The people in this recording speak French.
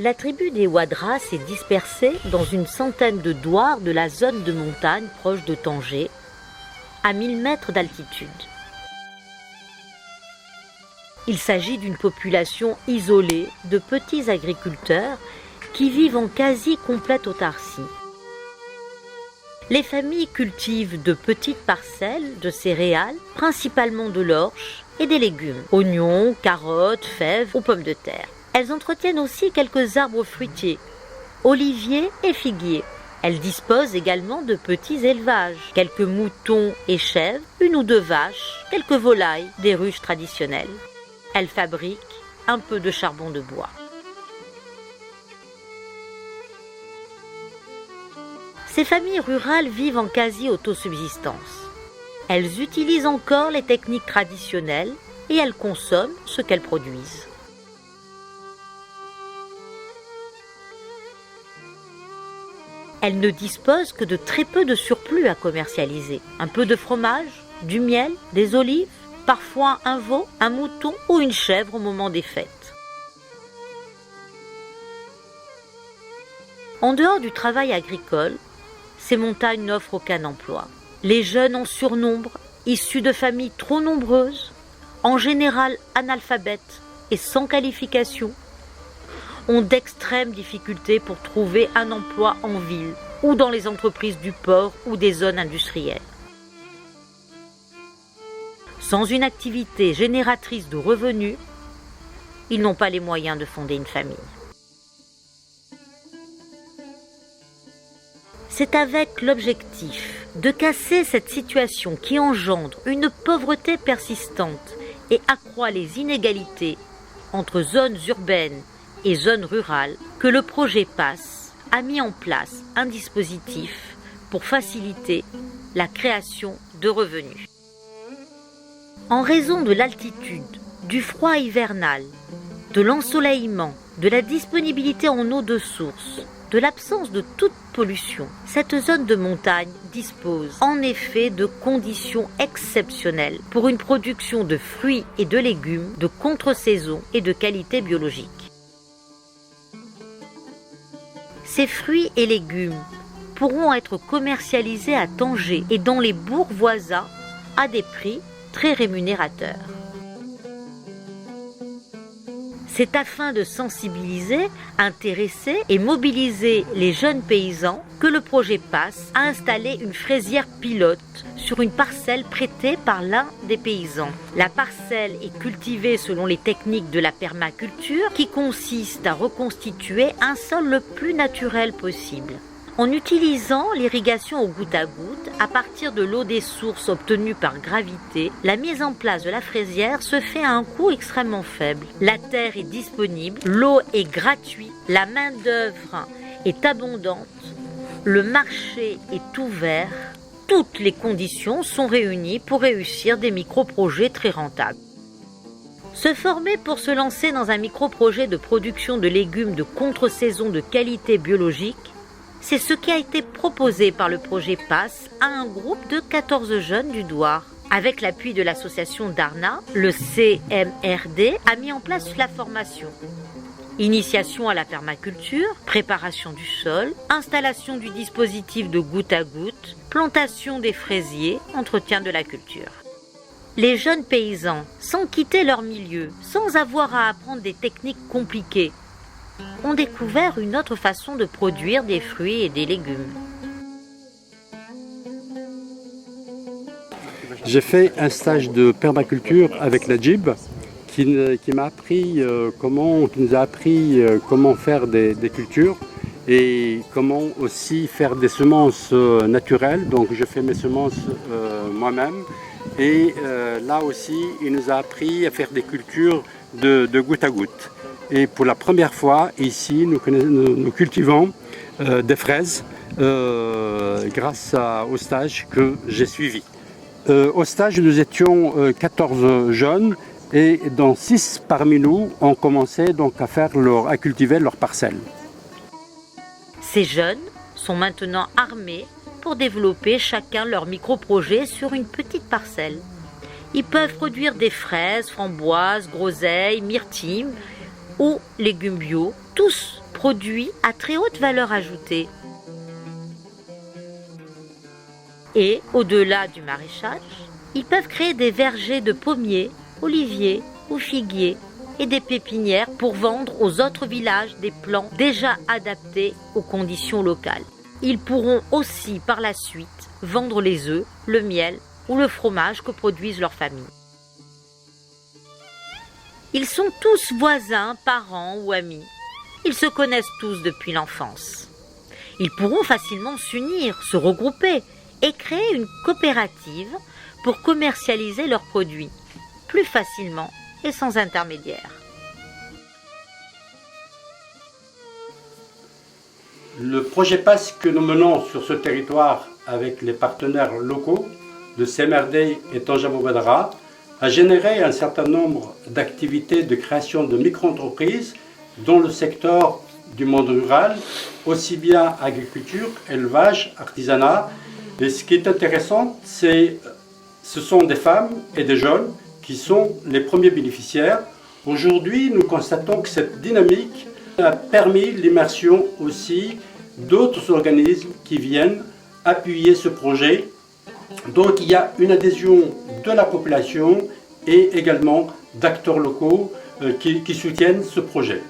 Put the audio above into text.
La tribu des Wadra s'est dispersée dans une centaine de douars de la zone de montagne proche de Tanger, à 1000 mètres d'altitude. Il s'agit d'une population isolée de petits agriculteurs qui vivent en quasi complète autarcie. Les familles cultivent de petites parcelles de céréales, principalement de l'orge et des légumes, oignons, carottes, fèves ou pommes de terre. Elles entretiennent aussi quelques arbres fruitiers, oliviers et figuiers. Elles disposent également de petits élevages, quelques moutons et chèvres, 1 ou 2 vaches, quelques volailles, des ruches traditionnelles. Elles fabriquent un peu de charbon de bois. Ces familles rurales vivent en quasi-autosubsistance. Elles utilisent encore les techniques traditionnelles et elles consomment ce qu'elles produisent. Elles ne disposent que de très peu de surplus à commercialiser. Un peu de fromage, du miel, des olives, parfois un veau, un mouton ou une chèvre au moment des fêtes. En dehors du travail agricole, ces montagnes n'offrent aucun emploi. Les jeunes en surnombre, issus de familles trop nombreuses, en général analphabètes et sans qualification, ont d'extrêmes difficultés pour trouver un emploi en ville ou dans les entreprises du port ou des zones industrielles. Sans une activité génératrice de revenus, ils n'ont pas les moyens de fonder une famille. C'est avec l'objectif de casser cette situation qui engendre une pauvreté persistante et accroît les inégalités entre zones urbaines et zones rurales que le projet PASS a mis en place un dispositif pour faciliter la création de revenus. En raison de l'altitude, du froid hivernal, de l'ensoleillement, de la disponibilité en eau de source, de l'absence de toute pollution, cette zone de montagne dispose en effet de conditions exceptionnelles pour une production de fruits et de légumes de contre-saison et de qualité biologique. Ces fruits et légumes pourront être commercialisés à Tanger et dans les bourgs voisins à des prix très rémunérateurs. C'est afin de sensibiliser, intéresser et mobiliser les jeunes paysans que le projet PASS a installé une fraisière pilote sur une parcelle prêtée par l'un des paysans. La parcelle est cultivée selon les techniques de la permaculture qui consiste à reconstituer un sol le plus naturel possible. En utilisant l'irrigation au goutte à goutte, à partir de l'eau des sources obtenue par gravité, la mise en place de la fraisière se fait à un coût extrêmement faible. La terre est disponible, l'eau est gratuite, la main-d'œuvre est abondante, le marché est ouvert. Toutes les conditions sont réunies pour réussir des micro-projets très rentables. Se former pour se lancer dans un micro-projet de production de légumes de contre-saison de qualité biologique, c'est ce qui a été proposé par le projet PASS à un groupe de 14 jeunes du Douar. Avec l'appui de l'association Darna, le CMRD a mis en place la formation. Initiation à la permaculture, préparation du sol, installation du dispositif de goutte à goutte, plantation des fraisiers, entretien de la culture. Les jeunes paysans, sans quitter leur milieu, sans avoir à apprendre des techniques compliquées, ont découvert une autre façon de produire des fruits et des légumes. J'ai fait un stage de permaculture avec Najib qui nous a appris comment faire des cultures et comment aussi faire des semences naturelles. Donc je fais mes semences moi-même et là aussi il nous a appris à faire des cultures de goutte à goutte. Et pour la première fois, ici, nous cultivons des fraises grâce au stage que j'ai suivi. Au stage, nous étions 14 jeunes et dans 6 parmi nous, on commençait donc à cultiver leurs parcelles. Ces jeunes sont maintenant armés pour développer chacun leur micro-projet sur une petite parcelle. Ils peuvent produire des fraises, framboises, groseilles, myrtilles ou légumes bio, tous produits à très haute valeur ajoutée. Et, au-delà du maraîchage, ils peuvent créer des vergers de pommiers, oliviers ou figuiers et des pépinières pour vendre aux autres villages des plants déjà adaptés aux conditions locales. Ils pourront aussi par la suite vendre les œufs, le miel ou le fromage que produisent leurs familles. Ils sont tous voisins, parents ou amis. Ils se connaissent tous depuis l'enfance. Ils pourront facilement s'unir, se regrouper et créer une coopérative pour commercialiser leurs produits plus facilement et sans intermédiaire. Le projet PASS que nous menons sur ce territoire avec les partenaires locaux de Semerdey et Tanjamo-Badara a généré un certain nombre d'activités de création de micro-entreprises dans le secteur du monde rural, aussi bien agriculture, élevage, artisanat. Et ce qui est intéressant, ce sont des femmes et des jeunes qui sont les premiers bénéficiaires. Aujourd'hui, nous constatons que cette dynamique a permis l'immersion aussi d'autres organismes qui viennent appuyer ce projet. Donc il y a une adhésion de la population et également d'acteurs locaux qui soutiennent ce projet.